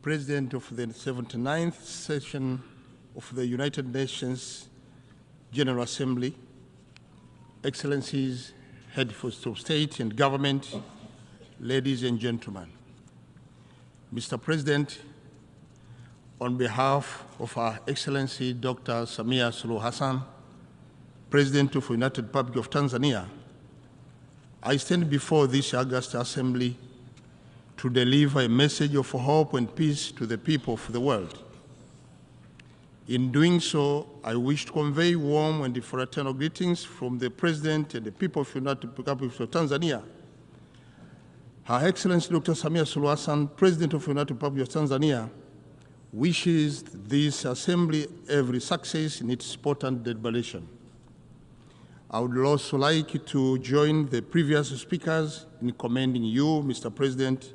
President of the 79th session of the United Nations General Assembly, Excellencies, Heads of State and Government, ladies and gentlemen. Mr. President, on behalf of Her Excellency Dr. Samia Suluhu Hassan, President of the United Republic of Tanzania, I stand before this august assembly to deliver a message of hope and peace to the people of the world. In doing so, I wish to convey warm and fraternal greetings from the President and the people of the United Republic of Tanzania. Her Excellency Dr. Samia Suluhu Hassan, President of the United Republic of Tanzania, wishes this assembly every success in its important deliberation. I would also like to join the previous speakers in commending you, Mr. President,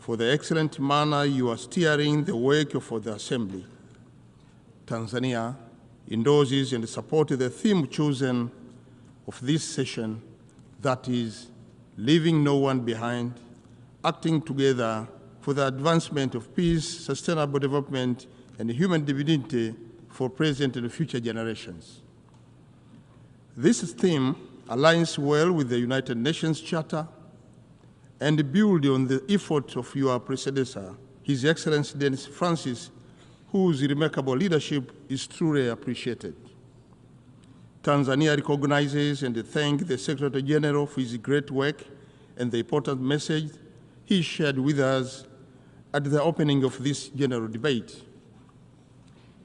for the excellent manner you are steering the work of the Assembly. Tanzania endorses and supports the theme chosen of this session, that is, leaving no one behind, acting together for the advancement of peace, sustainable development, and human dignity for present and future generations. This theme aligns well with the United Nations Charter and builds on the efforts of your predecessor, His Excellency Dennis Francis, whose remarkable leadership is truly appreciated. Tanzania recognizes and thanks the Secretary General for his great work and the important message he shared with us at the opening of this general debate.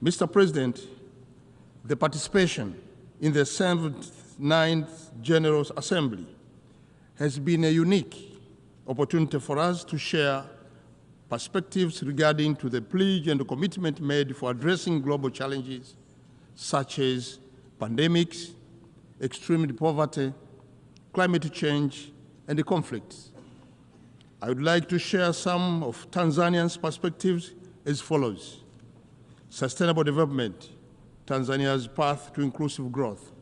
Mr. President, the participation in the 79th General Assembly has been a unique opportunity for us to share perspectives regarding to the pledge and the commitment made for addressing global challenges such as pandemics, extreme poverty, climate change, and the conflicts. I would like to share some of Tanzania's perspectives as follows. Sustainable development, Tanzania's path to inclusive growth.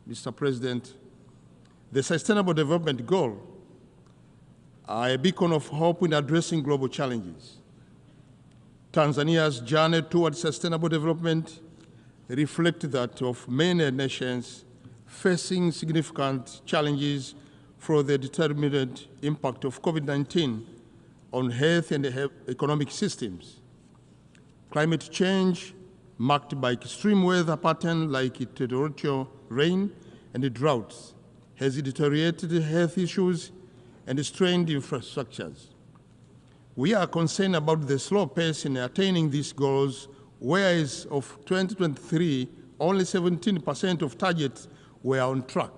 Mr. President, the Sustainable Development Goals are a beacon of hope in addressing global challenges. Tanzania's journey towards sustainable development reflects that of many nations facing significant challenges from the determined impact of COVID-19 on health and economic systems. Climate change, marked by extreme weather patterns like torrential rain and droughts, has deteriorated health issues and strained infrastructures. We are concerned about the slow pace in attaining these goals, whereas of 2023, only 17% of targets were on track,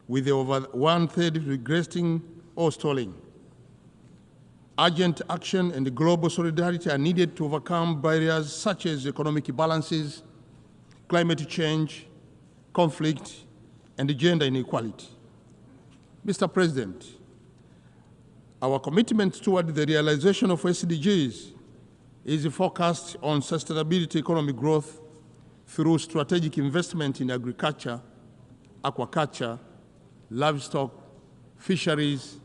with over one-third regressing or stalling. Urgent action and global solidarity are needed to overcome barriers such as economic imbalances, climate change, conflict, and gender inequality. Mr. President, our commitment toward the realization of SDGs is focused on sustainability economic growth through strategic investment in agriculture, aquaculture, livestock, fisheries,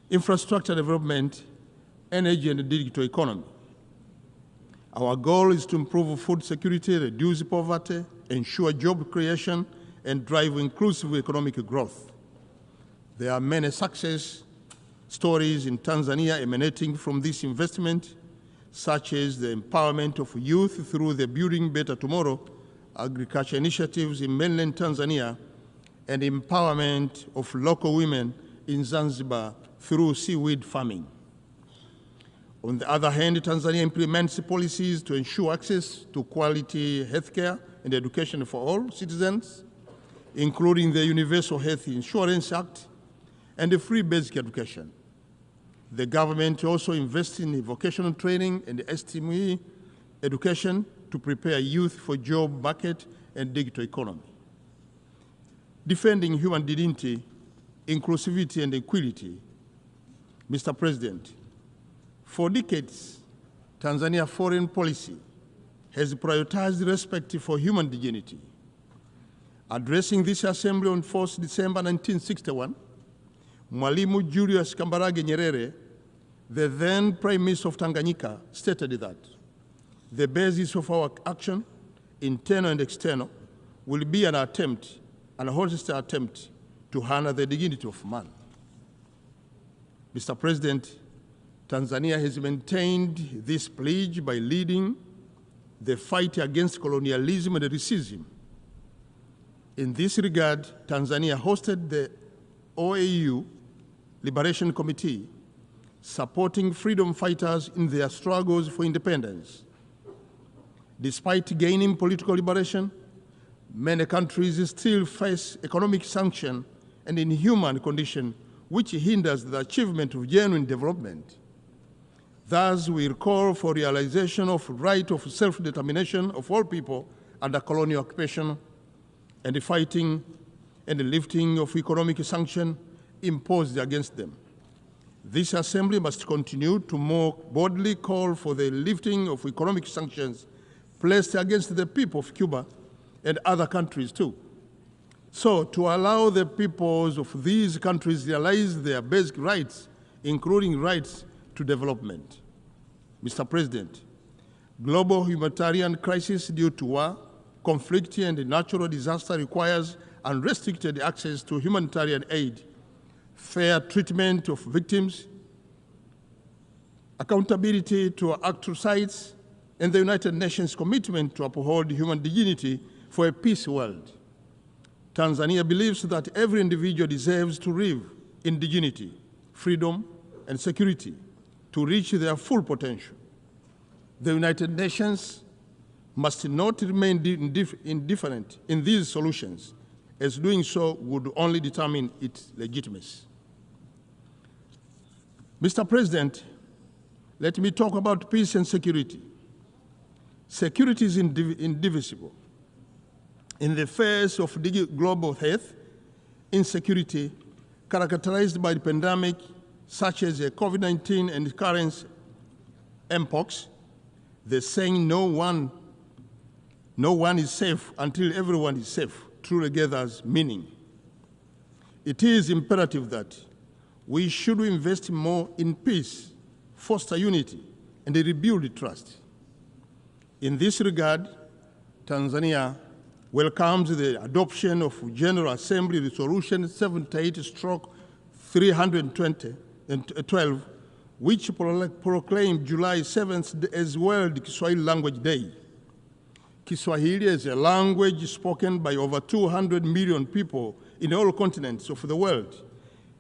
infrastructure development, energy, and digital economy. Our goal is to improve food security, reduce poverty, ensure job creation, and drive inclusive economic growth. There are many success stories in Tanzania emanating from this investment, such as the empowerment of youth through the Building Better Tomorrow agriculture initiatives in mainland Tanzania and empowerment of local women in Zanzibar through seaweed farming. On the other hand, Tanzania implements policies to ensure access to quality healthcare and education for all citizens, including the Universal Health Insurance Act and the free basic education. The government also invests in vocational training and STEM education to prepare youth for job market and digital economy. Defending human dignity, inclusivity, and equality. Mr. President, for decades, Tanzania foreign policy has prioritized respect for human dignity. Addressing this assembly on 4th December 1961, Mwalimu Julius Kambarage Nyerere The then Prime Minister of Tanganyika stated that the basis of our action, internal and external, will be an attempt, an honest attempt, to honor the dignity of man. Mr. President, Tanzania has maintained this pledge by leading the fight against colonialism and racism. In this regard, Tanzania hosted the OAU Liberation Committee, supporting freedom fighters in their struggles for independence. Despite gaining political liberation, many countries still face economic sanction and inhuman conditions which hinders the achievement of genuine development. Thus, we call for realization of right of self-determination of all people under colonial occupation and the fighting and the lifting of economic sanction imposed against them. This Assembly must continue to more boldly call for the lifting of economic sanctions placed against the people of Cuba and other countries too. So, to allow the peoples of these countries to realize their basic rights, including rights to development. Mr. President, global humanitarian crisis due to war, conflict, and natural disaster requires unrestricted access to humanitarian aid, fair treatment of victims, accountability to actual sites, and the United Nations commitment to uphold human dignity for a peace world. Tanzania believes that every individual deserves to live in dignity, freedom, and security to reach their full potential. The United Nations must not remain indifferent in these solutions, as doing so would only determine its legitimacy. Mr. President, let me talk about peace and security. Security is indivisible. In the face of global health insecurity characterized by the pandemic, such as COVID-19 and current mpox, the saying no one is safe until everyone is safe truly gathers meaning. It is imperative that we should invest more in peace, foster unity, and rebuild trust. In this regard, Tanzania welcomes the adoption of General Assembly Resolution 78/312, which proclaimed July 7th as World Kiswahili Language Day. Kiswahili is a language spoken by over 200 million people in all continents of the world.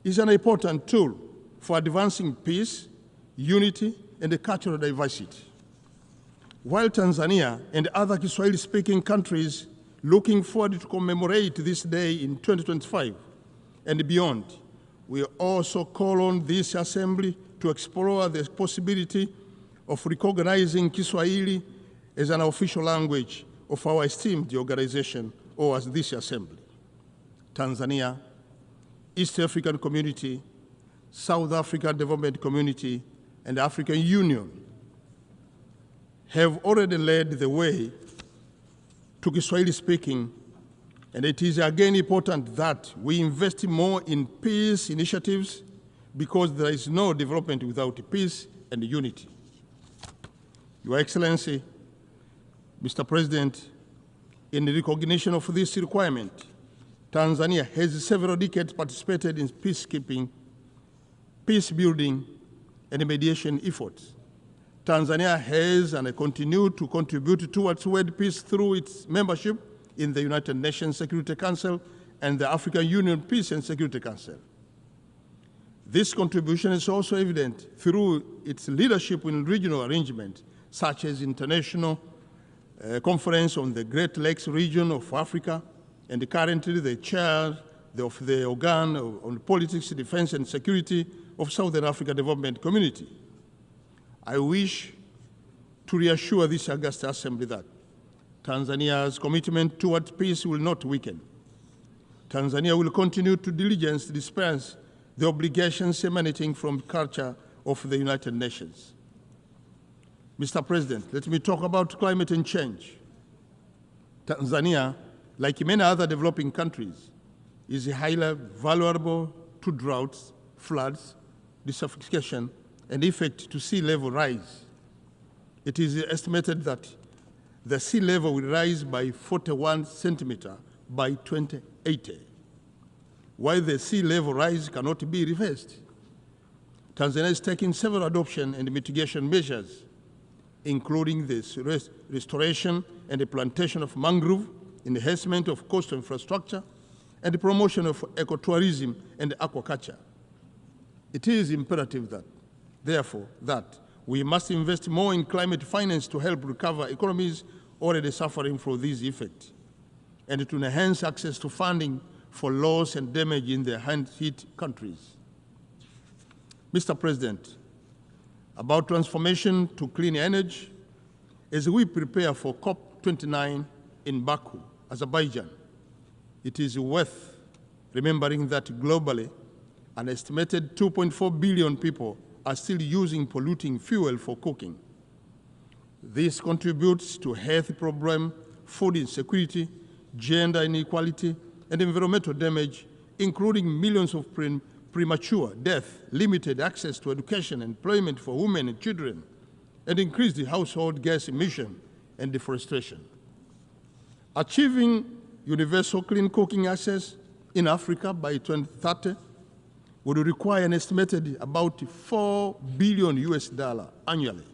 It is an important tool for advancing peace, unity, and cultural diversity. While Tanzania and other Kiswahili-speaking countries looking forward to commemorate this day in 2025 and beyond, we also call on this Assembly to explore the possibility of recognizing Kiswahili as an official language of our esteemed organization, or as this Assembly. Tanzania, East African Community, South African Development Community, and African Union have already led the way to Kiswahili speaking, and it is again important that we invest more in peace initiatives, because there is no development without peace and unity. Your Excellency, Mr. President, in recognition of this requirement, Tanzania has several decades participated in peacekeeping, peace building, and mediation efforts. Tanzania has and continues to contribute towards world peace through its membership in the United Nations Security Council and the African Union Peace and Security Council. This contribution is also evident through its leadership in regional arrangements, such as International Conference on the Great Lakes region of Africa, and currently the chair of the organ on politics, defense, and security of Southern Africa Development Community. I wish to reassure this august Assembly that Tanzania's commitment towards peace will not weaken. Tanzania will continue to diligently dispense the obligations emanating from the culture of the United Nations. Mr. President, let me talk about climate and change. Tanzania, like many other developing countries, is highly vulnerable to droughts, floods, desertification, and effect to sea level rise. It is estimated that the sea level will rise by 41 centimeters by 2080. While the sea level rise cannot be reversed, Tanzania is taking several adoption and mitigation measures, including the restoration and the plantation of mangrove, enhancement of coastal infrastructure, and the promotion of ecotourism and aquaculture. It is imperative that, therefore, that we must invest more in climate finance to help recover economies already suffering from these effects, and to enhance access to funding for loss and damage in the hand-hit countries. Mr. President, about transformation to clean energy, as we prepare for COP29 in Baku, Azerbaijan, it is worth remembering that globally, an estimated 2.4 billion people are still using polluting fuel for cooking. This contributes to health problems, food insecurity, gender inequality, and environmental damage, including millions of premature death, limited access to education and employment for women and children, and increased household gas emission and deforestation. Achieving universal clean cooking access in Africa by 2030 would require an estimated about $4 billion annually,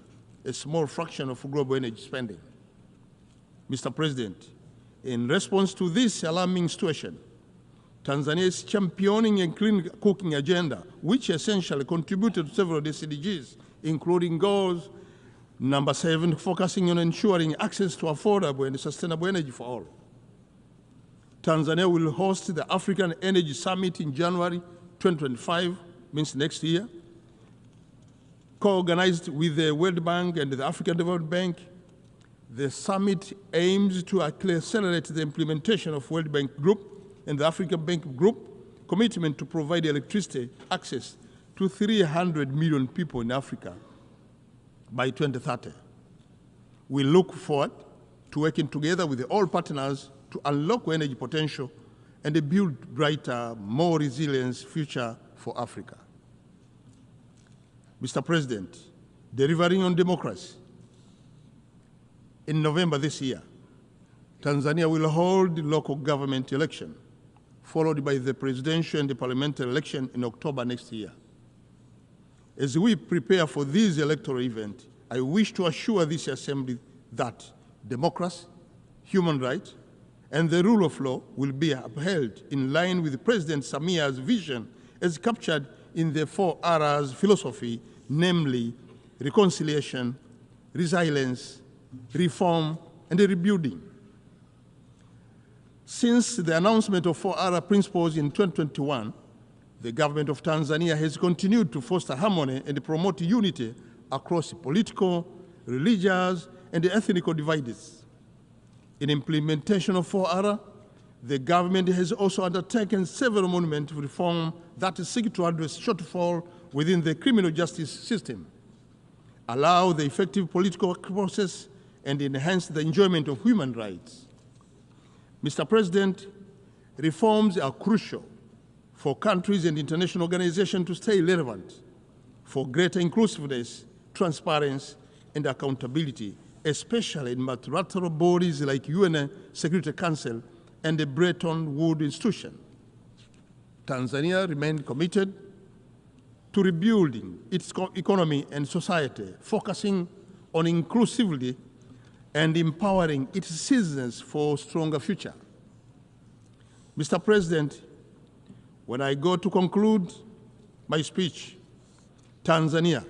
a small fraction of global energy spending. Mr. President, in response to this alarming situation, Tanzania is championing a clean cooking agenda, which essentially contributed to several SDGs, including goals number 7, focusing on ensuring access to affordable and sustainable energy for all. Tanzania will host the African Energy Summit in January 2025, means next year, co-organized with the World Bank and the African Development Bank. The summit aims to accelerate the implementation of World Bank Group and the African Bank Group commitment to provide electricity access to 300 million people in Africa by 2030. We look forward to working together with all partners to unlock energy potential and build brighter, more resilient future for Africa. Mr. President, delivering on democracy. In November this year, Tanzania will hold the local government election, followed by the presidential and the parliamentary election in October next year. As we prepare for this electoral event, I wish to assure this Assembly that democracy, human rights, and the rule of law will be upheld in line with President Samia's vision as captured in the 4 R's philosophy, namely reconciliation, resilience, reform, and rebuilding. Since the announcement of 4R principles in 2021, the government of Tanzania has continued to foster harmony and promote unity across political, religious, and ethnic divides. In implementation of 4R, the government has also undertaken several monumental reforms that seek to address shortfall within the criminal justice system, allow the effective political process, and enhance the enjoyment of human rights. Mr. President, reforms are crucial for countries and international organizations to stay relevant, for greater inclusiveness, transparency, and accountability, especially in multilateral bodies like UN Security Council and the Bretton Woods Institution. Tanzania remains committed to rebuilding its economy and society, focusing on inclusivity and empowering its citizens for a stronger future. Mr. President, when I go to conclude my speech, Tanzania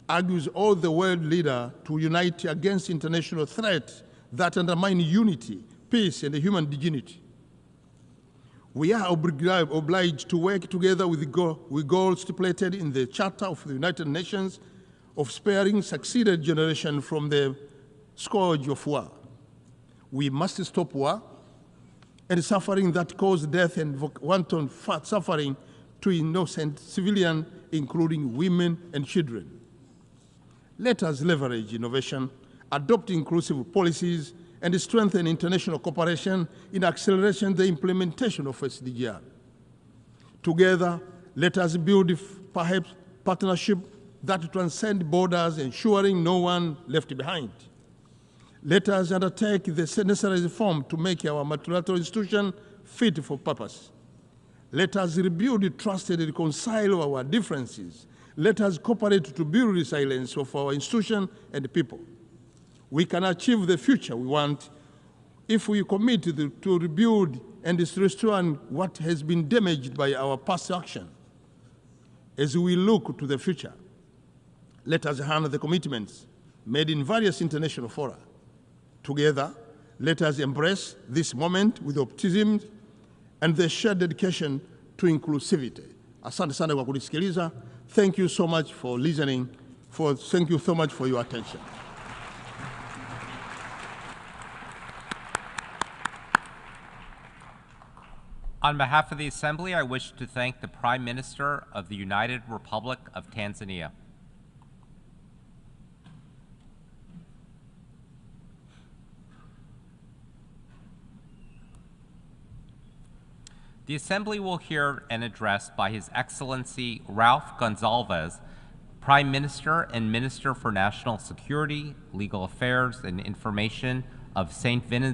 argues all the world leaders to unite against international threats that undermine unity, peace, and human dignity. We are obliged to work together with goals stipulated in the Charter of the United Nations of sparing succeeded generations from the scourge of war. We must stop war and suffering that cause death and wanton suffering to innocent civilians, including women and children. Let us leverage innovation, adopt inclusive policies, and strengthen international cooperation in accelerating the implementation of SDGs. Together, let us build perhaps partnership that transcend borders, ensuring no one left behind. Let us undertake the necessary reform to make our multilateral institution fit for purpose. Let us rebuild trust and reconcile our differences. Let us cooperate to build resilience of our institution and people. We can achieve the future we want if we commit to rebuild and restore what has been damaged by our past action. As we look to the future, let us honor the commitments made in various international fora. Together, let us embrace this moment with optimism and the shared dedication to inclusivity. Asante sana kwa kunisikiliza. Thank you so much for listening. Thank you so much for your attention. On behalf of the Assembly, I wish to thank the Prime Minister of the United Republic of Tanzania. The Assembly will hear an address by His Excellency Ralph Gonsalves, Prime Minister and Minister for National Security, Legal Affairs, and Information of St.